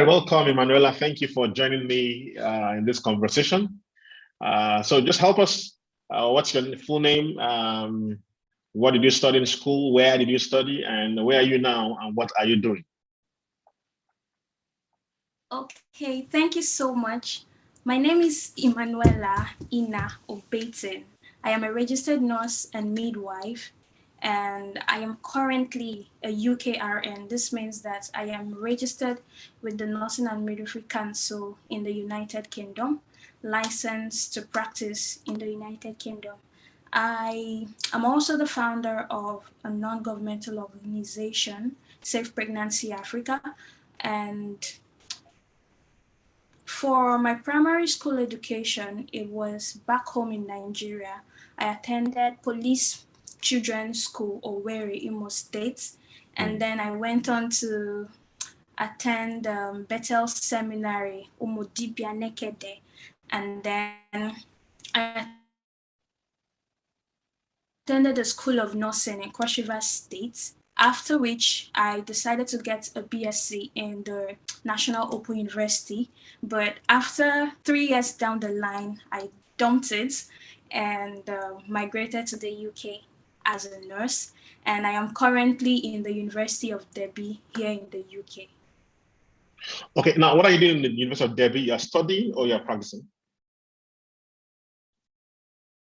right, welcome, Emmanuella. Thank you for joining me in this conversation. So just help us. What's your full name? What did you study in school? Where did you study? And where are you now? And what are you doing? Okay, thank you so much. My name is Emmanuella Ina Obetin. I am a registered nurse and midwife, and I am currently a UKRN. This means that I am registered with the Nursing and Midwifery Council in the United Kingdom, licensed to practice in the United Kingdom. I am also the founder of a non-governmental organization, Safe Pregnancy Africa, and for my primary school education, it was back home in Nigeria. I attended Police Children's School, Owerri, Imo State, and then I went on to attend Bethel Seminary, Umudibia Nekede, and then I attended the School of Nursing in Cross River State, after which I decided to get a BSc in the National Open University. But after 3 years down the line, I dumped it and migrated to the UK as a nurse. And I am currently in the University of Derby here in the UK. Okay, now what are you doing in the University of Derby? You're studying or you're practicing?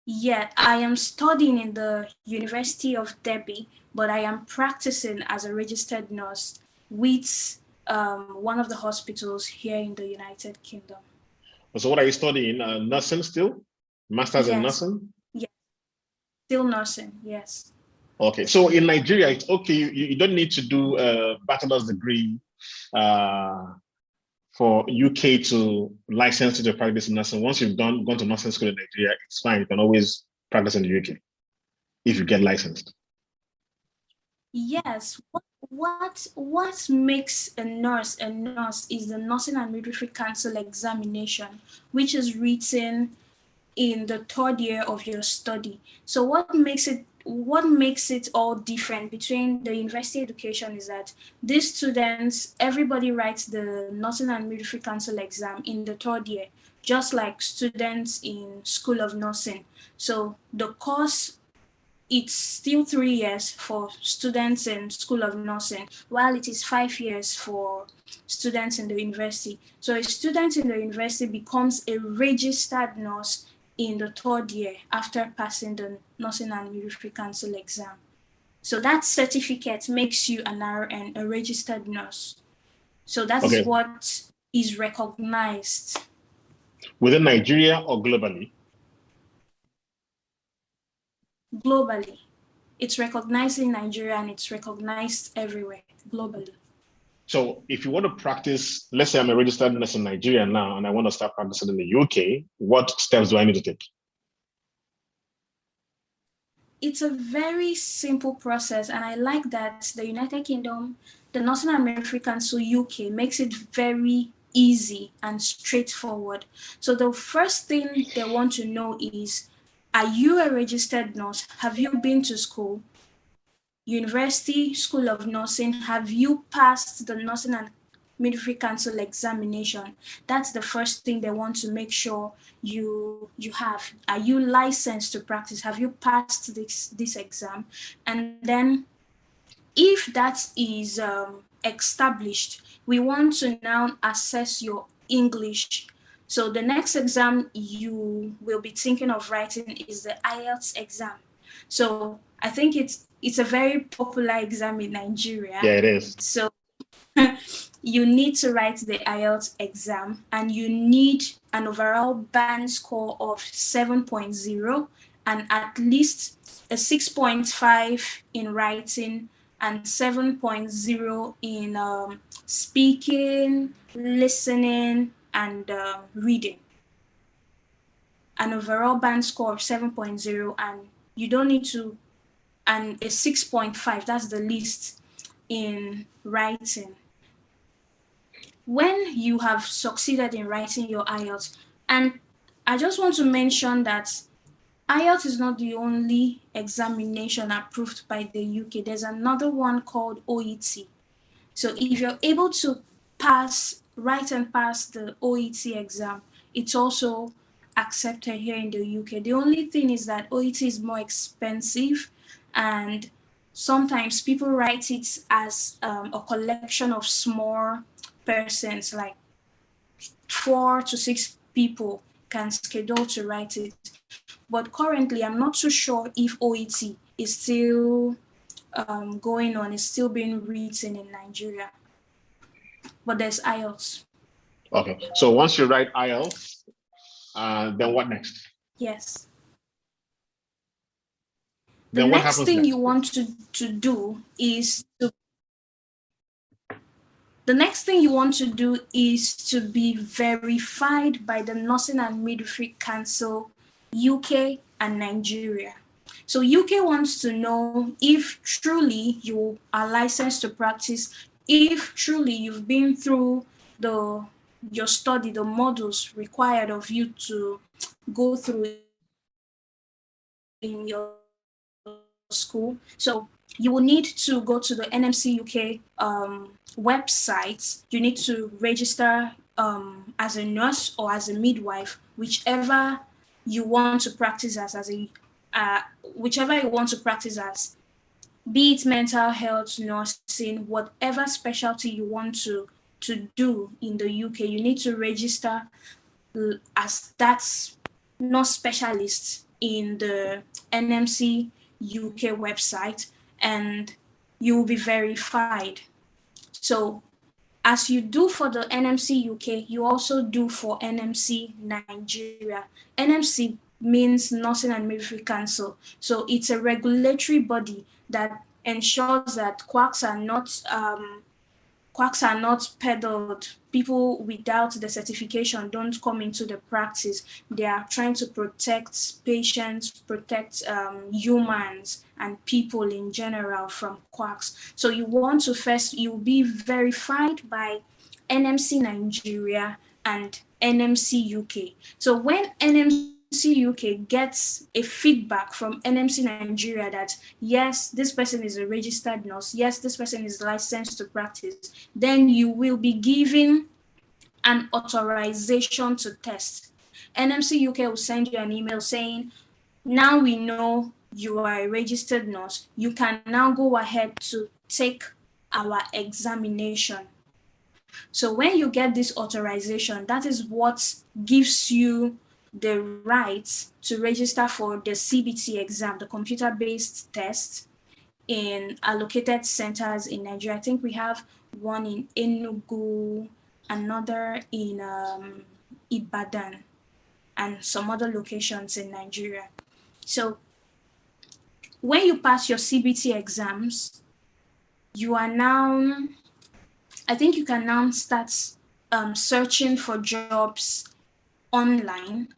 Yeah, I am studying in the University of Derby, but I am practicing as a registered nurse with one of the hospitals here in the United Kingdom. So what are you studying? Nursing still? Masters in nursing? Yes, still nursing, yes. Okay, so in Nigeria, it's okay. You don't need to do a bachelor's degree for UK to license you to practice nursing. Once you've gone to nursing school in Nigeria, it's fine. You can always practice in the UK if you get licensed. Yes. What makes a nurse is the Nursing and Midwifery Council examination, which is written in the third year of your study. So what makes it all different between the university education is that these students, everybody writes the Nursing and Midwifery Council exam in the third year, just like students in School of Nursing. So the course, it's still 3 years for students in School of Nursing, while it is 5 years for students in the university. So a student in the university becomes a registered nurse in the third year after passing the Nursing and Midwifery Council exam. So that certificate makes you an RN, a registered nurse. So that is what is recognized. Within Nigeria or globally? Globally. It's recognized in Nigeria and it's recognized everywhere, globally. So if you want to practice, let's say I'm a registered nurse in Nigeria now and I want to start practicing in the UK, what steps do I need to take? It's a very simple process, and I like that the United Kingdom, the Nursing and Midwifery Council UK makes it very easy and straightforward. So the first thing they want to know is, are you a registered nurse? Have you been to school? University, School of Nursing, have you passed the Nursing and Midwifery Council examination? That's the first thing they want to make sure you have. Are you licensed to practice? Have you passed this exam? And then if that is established, we want to now assess your English. So the next exam you will be thinking of writing is the IELTS exam. So I think it's a very popular exam in Nigeria. Yeah, it is. So you need to write the IELTS exam, and you need an overall band score of 7.0 and at least a 6.5 in writing and 7.0 in speaking, listening, and reading. An overall band score of 7.0, and you don't need to, and a 6.5, that's the least in writing. When you have succeeded in writing your IELTS, and I just want to mention that IELTS is not the only examination approved by the UK. There's another one called OET. So if you're able to pass write and pass the OET exam, it's also accepted here in the UK. The only thing is that OET is more expensive, and sometimes people write it as a collection of small persons, like 4 to 6 people can schedule to write it. But currently, I'm not too sure if OET is still going on, is still being written in Nigeria. But there's IELTS. Okay. So once you write IELTS, then what next? Yes. The Then what next happens thing next? you want to do is to the next thing you want to do is to be verified by the Nursing and Midwifery Council, UK and Nigeria. So UK wants to know if truly you are licensed to practice, if truly you've been through your study, the modules required of you to go through in your school. So you will need to go to the NMC UK website. You need to register as a nurse or as a midwife, whichever you want to practice whichever you want to practice as, be it mental health, nursing, whatever specialty you want to do in the UK. You need to register as that nurse specialist in the NMC UK website, and you will be verified. So as you do for the NMC UK, you also do for NMC Nigeria. NMC means Nursing and Midwifery Council. So it's a regulatory body that ensures that quacks are not peddled. People without the certification don't come into the practice. They are trying to protect patients, protect humans and people in general from quacks. So you'll be verified by NMC Nigeria and NMC UK. So when NMC UK gets a feedback from NMC Nigeria that yes, this person is a registered nurse, yes, this person is licensed to practice, then you will be given an authorization to test. NMC UK will send you an email saying, now we know you are a registered nurse, you can now go ahead to take our examination. So when you get this authorization, that is what gives you the right to register for the CBT exam, the computer-based test in allocated centers in Nigeria. I think we have one in Enugu, another in Ibadan, and some other locations in Nigeria. So when you pass your CBT exams, you are now, I think you can now start searching for jobs online.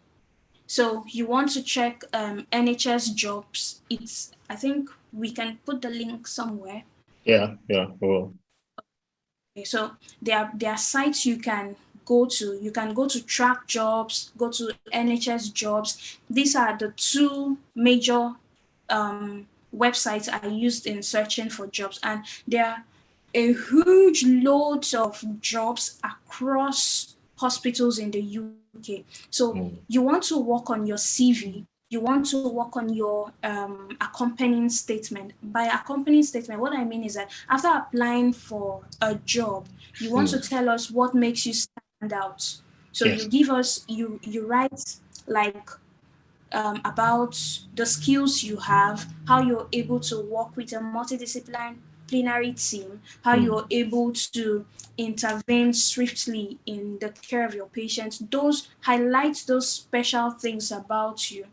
So you want to check NHS jobs. I think we can put the link somewhere. Yeah, cool. Okay, so there are sites you can go to. You can go to track jobs, go to NHS jobs. These are the two major websites I used in searching for jobs, and there are a huge load of jobs across hospitals in the UK. So you want to work on your CV, you want to work on your accompanying statement. By accompanying statement, what I mean is that after applying for a job, you want to tell us what makes you stand out. So Yes. you give us, you write like about the skills you have, how you're able to work with a multidisciplinary team, how you're able to intervene swiftly in the care of your patients. Those highlight those special things about you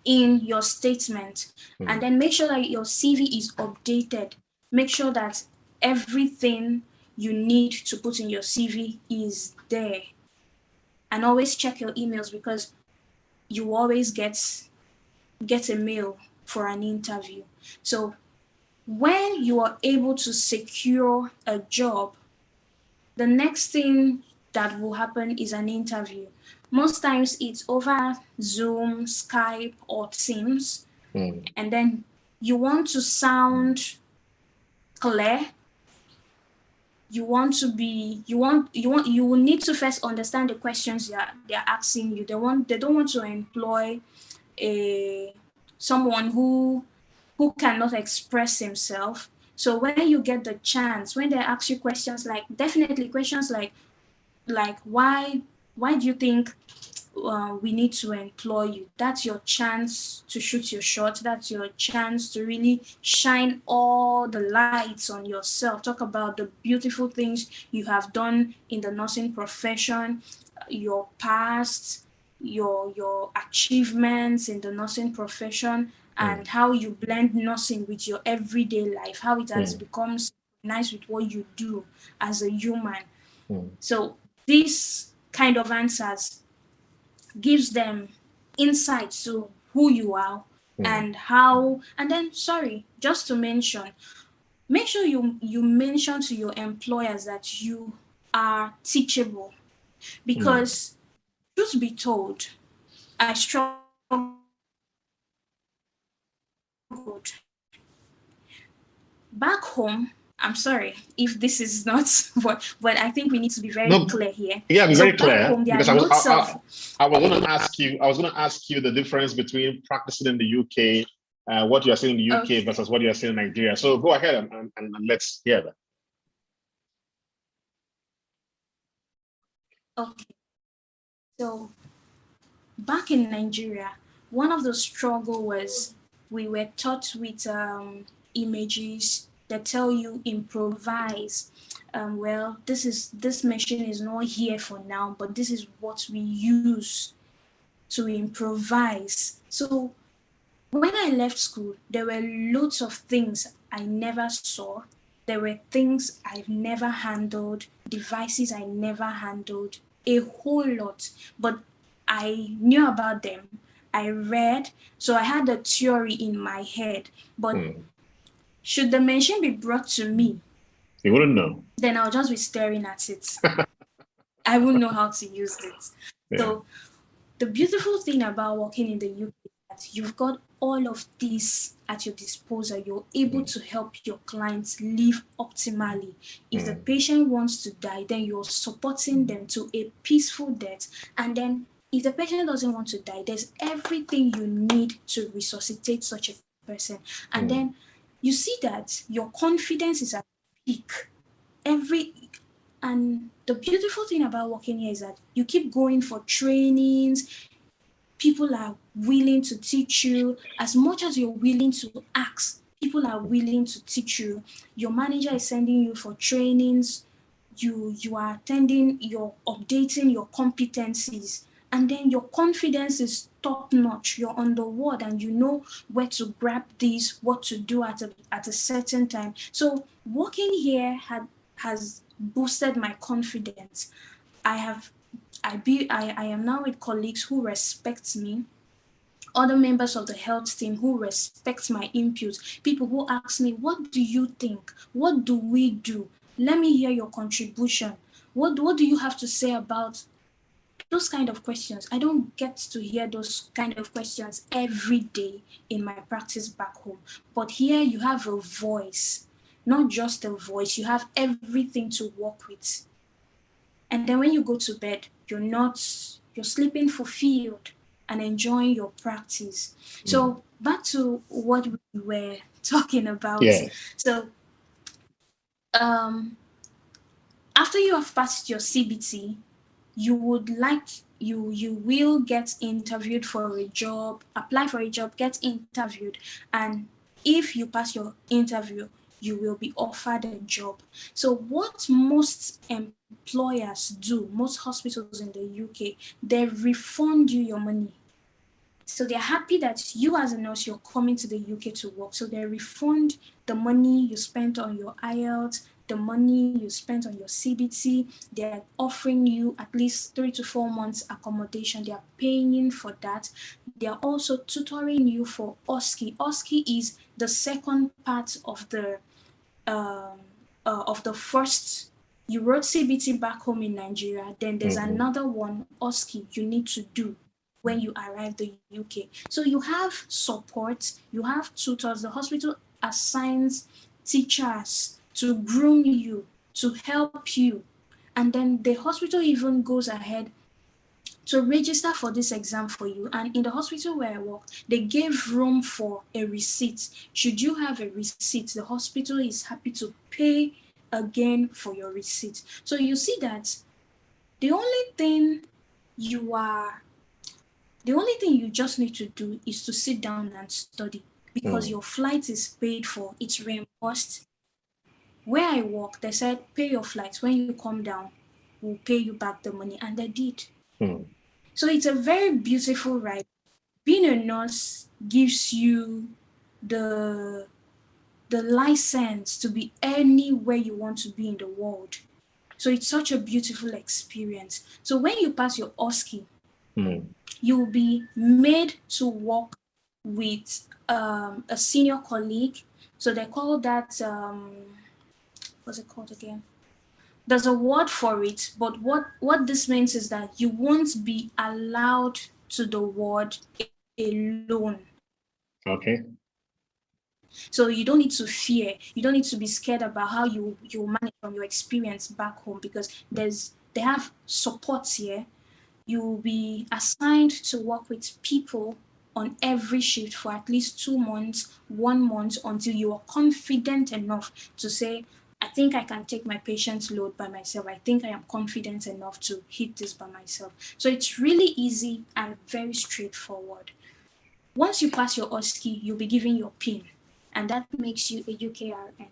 in your statement, and then make sure that your CV is updated. Make sure that everything you need to put in your CV is there, and always check your emails because you always get a mail for an interview. So when you are able to secure a job, the next thing that will happen is an interview. Most times it's over Zoom, Skype, or Teams. And then you want to sound clear. you will need to first understand the questions they're asking you. They don't want to employ someone who cannot express himself. So when you get the chance, when they ask you questions, like definitely questions like why do you think we need to employ you? That's your chance to shoot your shot. That's your chance to really shine all the lights on yourself. Talk about the beautiful things you have done in the nursing profession, your past, your achievements in the nursing profession, and how you blend nursing with your everyday life, how it has become nice with what you do as a human. So these kind of answers gives them insight to who you are and how. And then, sorry, just to mention, make sure you mention to your employers that you are teachable, because truth be told, I struggled back home. I'm sorry if this is not but I think we need to be very clear here. Yeah, be So very back clear, home, there are because I lots of. was going to ask you. I was going to ask you the difference between practicing in the UK, what you are saying in the UK Okay. versus what you are saying in Nigeria. So go ahead and let's hear that. Okay. So back in Nigeria, one of the struggle was we were taught with images that tell you improvise. Well, this machine is not here for now, but this is what we use to improvise. So when I left school, there were loads of things I never saw. There were things I've never handled, devices I never handled, a whole lot. But I knew about them. I read, so I had a theory in my head. But should the machine be brought to me, you wouldn't know. then I'll just be staring at it. I wouldn't know how to use it. Yeah. So the beautiful thing about working in the UK is that you've got all of this at your disposal. You're able to help your clients live optimally. If the patient wants to die, then you're supporting them to a peaceful death. And then if the patient doesn't want to die, there's everything you need to resuscitate such a person. And then you see that your confidence is at peak. And the beautiful thing about working here is that you keep going for trainings. People are willing to teach you. As much as you're willing to ask, people are willing to teach you. Your manager is sending you for trainings. You are attending, you're updating your competencies, and then your confidence is top notch. You're on the word and you know where to grab this, what to do at a certain time. So working here has boosted my confidence. I am now with colleagues who respect me, other members of the health team who respect my input, people who ask me, what do you think? What do we do? Let me hear your contribution. What do you have to say about those kind of questions? I don't get to hear those kind of questions every day in my practice back home. But here you have a voice, not just a voice, you have everything to work with. And then when you go to bed, you're sleeping fulfilled and enjoying your practice. So back to what we were talking about. Yeah. So after you have passed your CBT, you will get interviewed for a job, apply for a job, get interviewed, and if you pass your interview, you will be offered a job. So what most employers do, most hospitals in the UK, they refund you your money. So they're happy that you as a nurse, you're coming to the UK to work. So they refund the money you spent on your IELTS, the money you spent on your CBT. They're offering you at least 3 to 4 months accommodation. They're paying for that. They're also tutoring you for OSCE. OSCE is the second part of the first. You wrote CBT back home in Nigeria, then there's another one, OSCE, you need to do when you arrive the UK. So you have support, you have tutors. The hospital assigns teachers to groom you, to help you. And then the hospital even goes ahead to register for this exam for you. And in the hospital where I work, they gave room for a receipt. Should you have a receipt, the hospital is happy to pay again for your receipt. So you see that the only thing you just need to do is to sit down and study, because your flight is paid for, it's reimbursed. Where I work, they said, pay your flights. When you come down, we'll pay you back the money. And they did. So it's a very beautiful ride. Being a nurse gives you the license to be anywhere you want to be in the world. So it's such a beautiful experience. So when you pass your OSCE, you will be made to work with a senior colleague. So they call that, what's it called again? There's a word for it, but what this means is that you won't be allowed to the ward alone. Okay. So you don't need to fear. You don't need to be scared about how you manage from your experience back home, because they have supports here. You will be assigned to work with people on every shift for at least 2 months, 1 month, until you are confident enough to say, I think I can take my patient's load by myself. I think I am confident enough to hit this by myself. So it's really easy and very straightforward. Once you pass your OSCE, you'll be given your PIN, and that makes you a UKRN.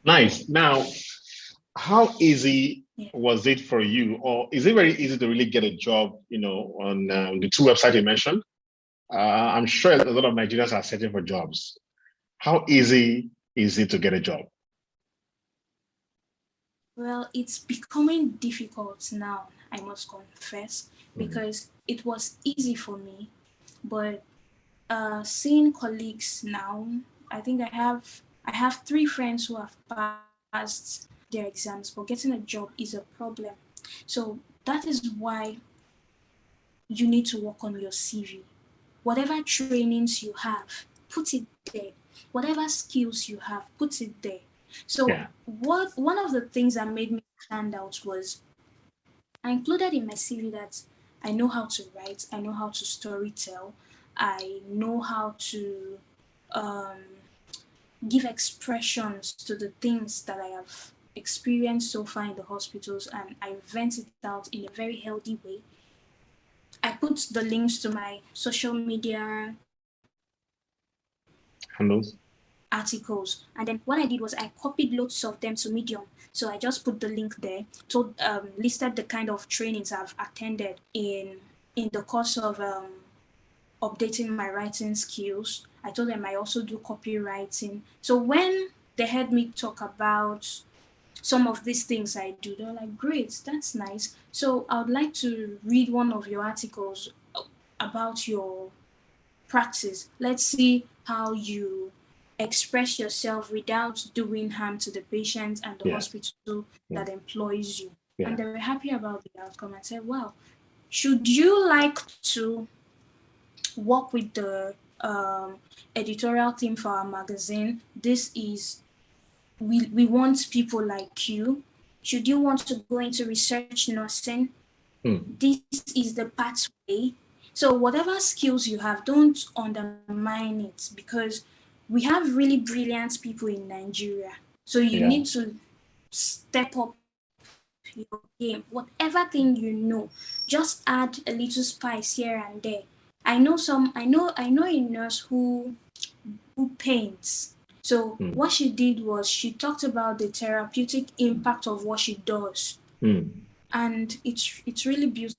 Nice. Now, how easy was it for you, or is it very easy to really get a job, on the two websites you mentioned? I'm sure a lot of Nigerians are searching for jobs. How easy is it to get a job? Well, it's becoming difficult now, I must confess, because it was easy for me, but seeing colleagues now, I think I have 3 friends who have passed their exams, but getting a job is a problem. So that is why you need to work on your CV. Whatever trainings you have, put it there. Whatever skills you have, put it there. So one of the things that made me stand out was I included in my CV that I know how to write, I know how to storytell, I know how to give expressions to the things that I have experienced so far in the hospitals, and I vent it out in a very healthy way. I put the links to my social media handles, articles, and then what I did was I copied loads of them to Medium. So I just put the link there, to listed the kind of trainings I've attended in the course of updating my writing skills. I told them I also do copywriting. So when they heard me talk about some of these things I do, they're like, great, that's nice. So I would like to read one of your articles about your practice. Let's see how you express yourself without doing harm to the patient and the hospital that employs you. And they were happy about the outcome. I said, wow, should you like to work with the editorial team for our magazine? We want people like you. Should you want to go into research nursing? This is the pathway. So whatever skills you have, don't undermine it, because we have really brilliant people in Nigeria. So you need to step up your game. Whatever thing you know, just add a little spice here and there. I know a nurse who paints. So what she did was she talked about the therapeutic impact of what she does. And it's really beautiful.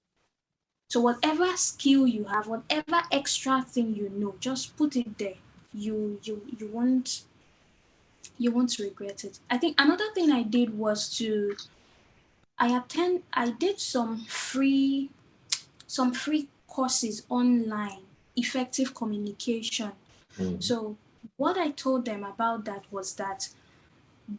So whatever skill you have, whatever extra thing you know, just put it there. You won't regret it. I think another thing I did was I did some free courses online, effective communication. So what I told them about that was that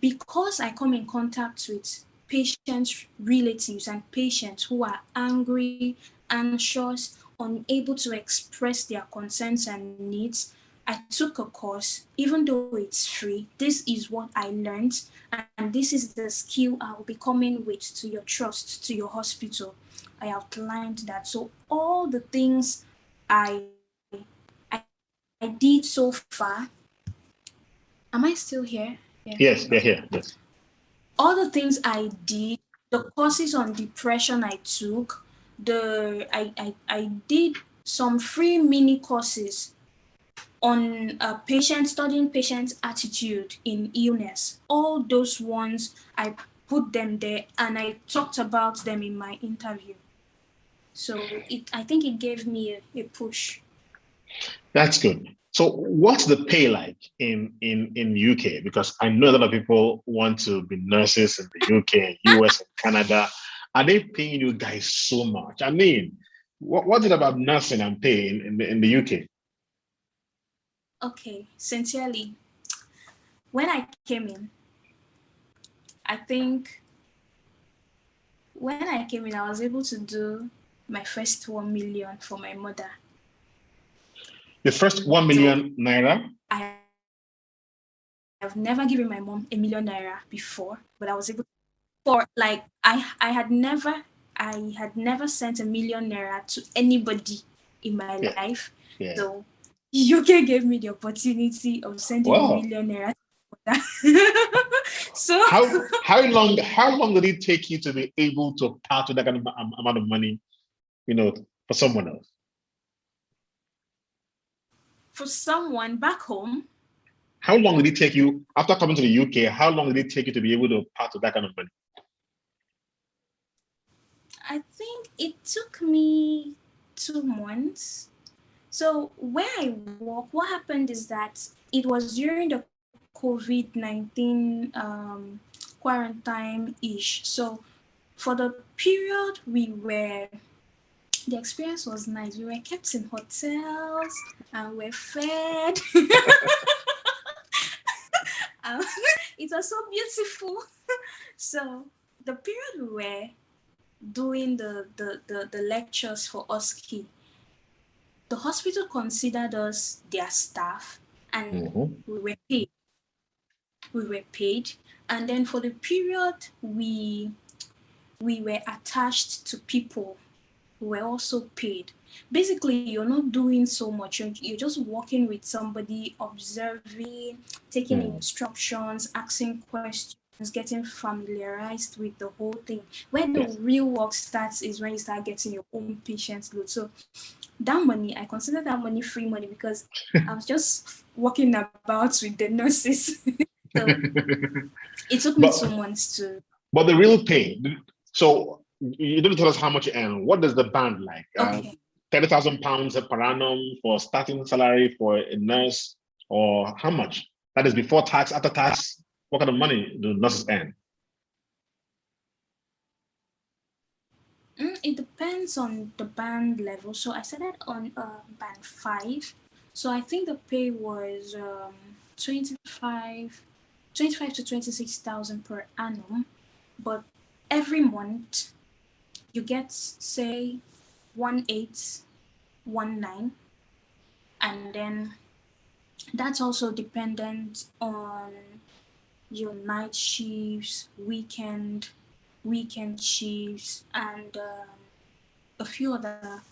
because I come in contact with patients' relatives and patients who are angry, anxious, unable to express their concerns and needs, I took a course, even though it's free. This is what I learned, and this is the skill I'll be coming with to your trust, to your hospital. I outlined that. So all the things I I did so far. Am I still here? Yeah. Yes, Okay. yeah, here. Yes. All the things I did, the courses on depression I took, I did some free mini courses on patient studying patient's attitude in illness. All those ones I put them there and I talked about them in my interview. So I think it gave me a push. That's good. So what's the pay like in UK? Because I know a lot of people want to be nurses in the UK, US, and Canada. Are they paying you guys so much? I mean, what's it about nursing and pay in the UK? Okay, sincerely, when I came in, I think when I came in, I was able to do my first 1 million for my mother. The first 1 So million naira? I have never given my mom a million naira before, but I was able to, for like I had never sent a million naira to anybody in my Yeah, life. yeah. So UK gave me the opportunity of sending a Wow. million naira to my mother. So How long did it take you to be able to part with that kind of amount of money, you know, for someone else? for someone back home, How long did it take you after coming to the UK? How long did it take you to be able to part with that kind of money? I think it took me 2 months. So where I work, what happened is that it was during the COVID-19 quarantine-ish. So for the period the experience was nice. We were kept in hotels and we're fed. Um, it was so beautiful. So the period we were doing the lectures for OSCE, the hospital considered us their staff and Mm-hmm. we were paid. We were paid. And then for the period we were attached to people who were also paid. Basically, you're not doing so much. You're just working with somebody, observing, taking instructions, asking questions, getting familiarized with the whole thing. Where the Yes. real work starts is when you start getting your own patient's load. So that money, I consider that money free money because I was just walking about with the nurses. So it took me but 2 months to. but the real pay. So you didn't tell us how much you earn. What does the band like? Okay. £30,000 per annum for starting salary for a nurse, or how much? That is before tax, after tax. What kind of money do nurses earn? It depends on the band level. So I started on band 5. So I think the pay was 25, 25 to 26,000 per annum. But every month you get, say, 1819, and then that's also dependent on your night shifts, weekend shifts, and a few other,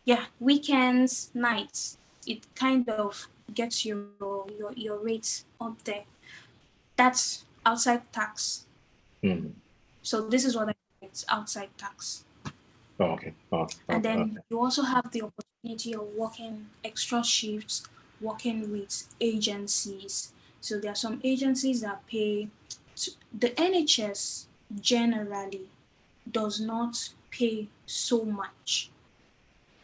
yeah, weekends, nights. It kind of gets your rates up there. That's outside tax. Hmm. So this is what I mean. It's outside tax. Oh, okay. Okay. And Okay. then Okay. you also have the opportunity of working extra shifts, working with agencies. So there are some agencies that pay. The NHS generally does not pay so much,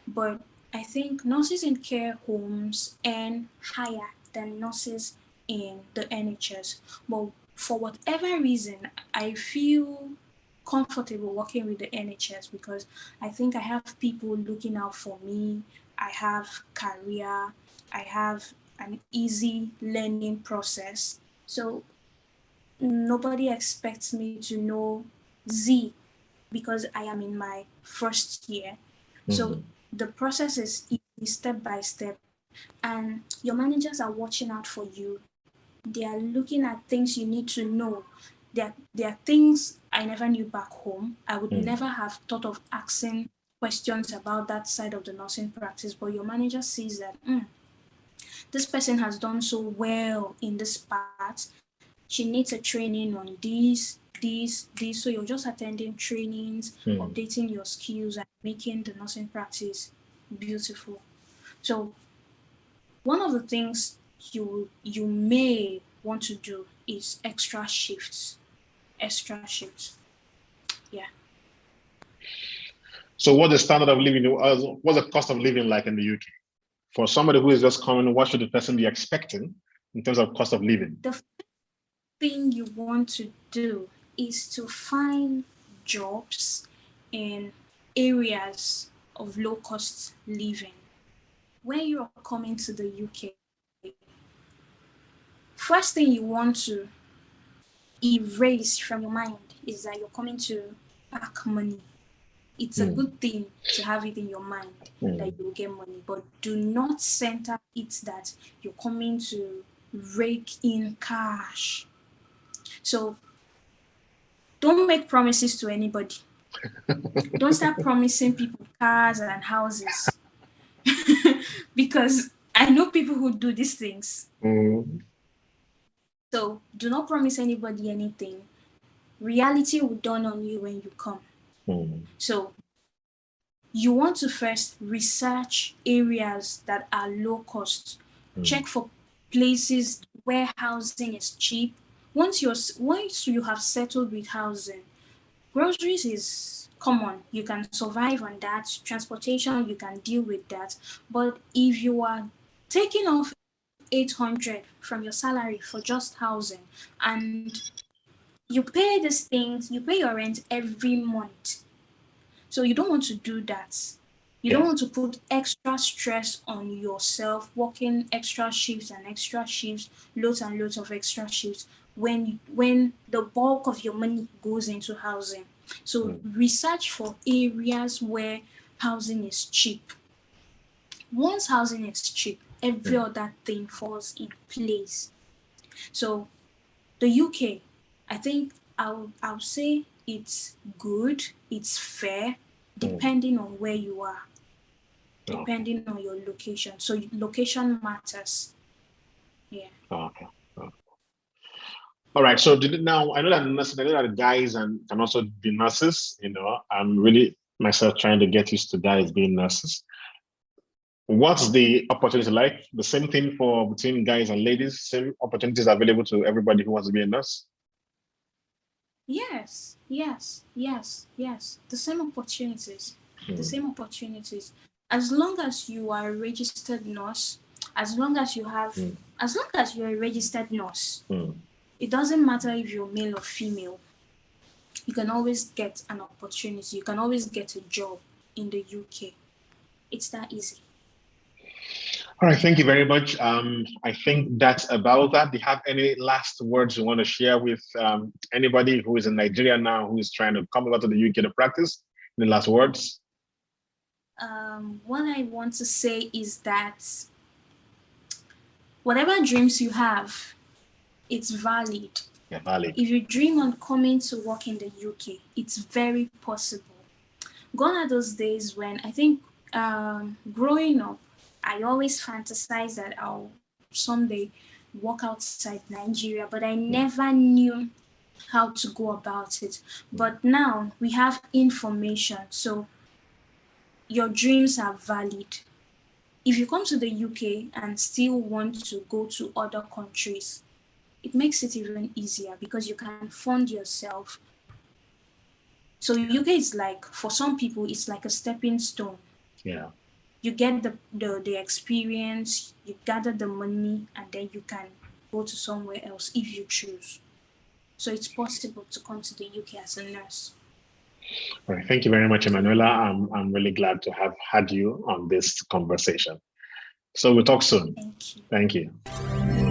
but I think nurses in care homes earn higher than nurses in the NHS. But for whatever reason, I feel comfortable working with the NHS because I think I have people looking out for me. I have career. I have an easy learning process. So nobody expects me to know Z because I am in my first year. So Hmm. the process is easy, step by step. and your managers are watching out for you. They are looking at things you need to know. There are things I never knew back home. I would never have thought of asking questions about that side of the nursing practice, but your manager sees that this person has done so well in this part. She needs a training on this. So you're just attending trainings, updating your skills, and making the nursing practice beautiful. So one of the things you may want to do is extra shifts. Yeah. So what's the standard of living? What's the cost of living like in the UK? For somebody who is just coming, what should the person be expecting in terms of cost of living? The first thing you want to do is to find jobs in areas of low cost living. When you're coming to the UK, first thing you want to erase from your mind is that you're coming to pack money. It's a good thing to have it in your mind that you'll get money, but do not center it that you're coming to rake in cash. So don't make promises to anybody. Don't start promising people cars and houses because I know people who do these things. So do not promise anybody anything. Reality will dawn on you when you come. So you want to first research areas that are low cost. Check for places where housing is cheap. Once you have settled with housing, groceries is common. You can survive on that. Transportation, you can deal with that. But if you are taking off 800 from your salary for just housing and you pay these things, you pay your rent every month. So you don't want to do that. You don't want to put extra stress on yourself, working extra shifts and extra shifts, loads and loads of extra shifts when the bulk of your money goes into housing. So research for areas where housing is cheap. Once housing is cheap, every other thing falls in place. So the UK, I think I'll say it's good, it's fair, depending on where you are, depending on your location. So location matters. Yeah. Okay. All right. So now I know that guys can also be nurses. I'm really myself trying to get used to guys being nurses. What's the opportunity like? The same thing for between guys and ladies, same opportunities available to everybody who wants to be a nurse? Yes. The same opportunities. The same opportunities. As long as you are a registered nurse, as long as you're a registered nurse, it doesn't matter if you're male or female. You can always get an opportunity. You can always get a job in the UK. It's that easy. All right, thank you very much. I think that's about that. Do you have any last words you want to share with anybody who is in Nigeria now, who is trying to come over to the UK to practice? Any last words? What I want to say is that whatever dreams you have, it's valid. Yeah, valid. If you dream on coming to work in the UK, it's very possible. Gone are those days when I think growing up, I always fantasized that I'll someday walk outside Nigeria, but I never knew how to go about it. But now we have information, so your dreams are valid. If you come to the UK and still want to go to other countries, it makes it even easier because you can fund yourself. So UK is like, for some people, it's like a stepping stone. Yeah. You get the experience, you gather the money, and then you can go to somewhere else if you choose. So it's possible to come to the UK as a nurse. All right. Thank you very much, Emmanuella. I'm really glad to have had you on this conversation. So we'll talk soon. Thank you. Thank you.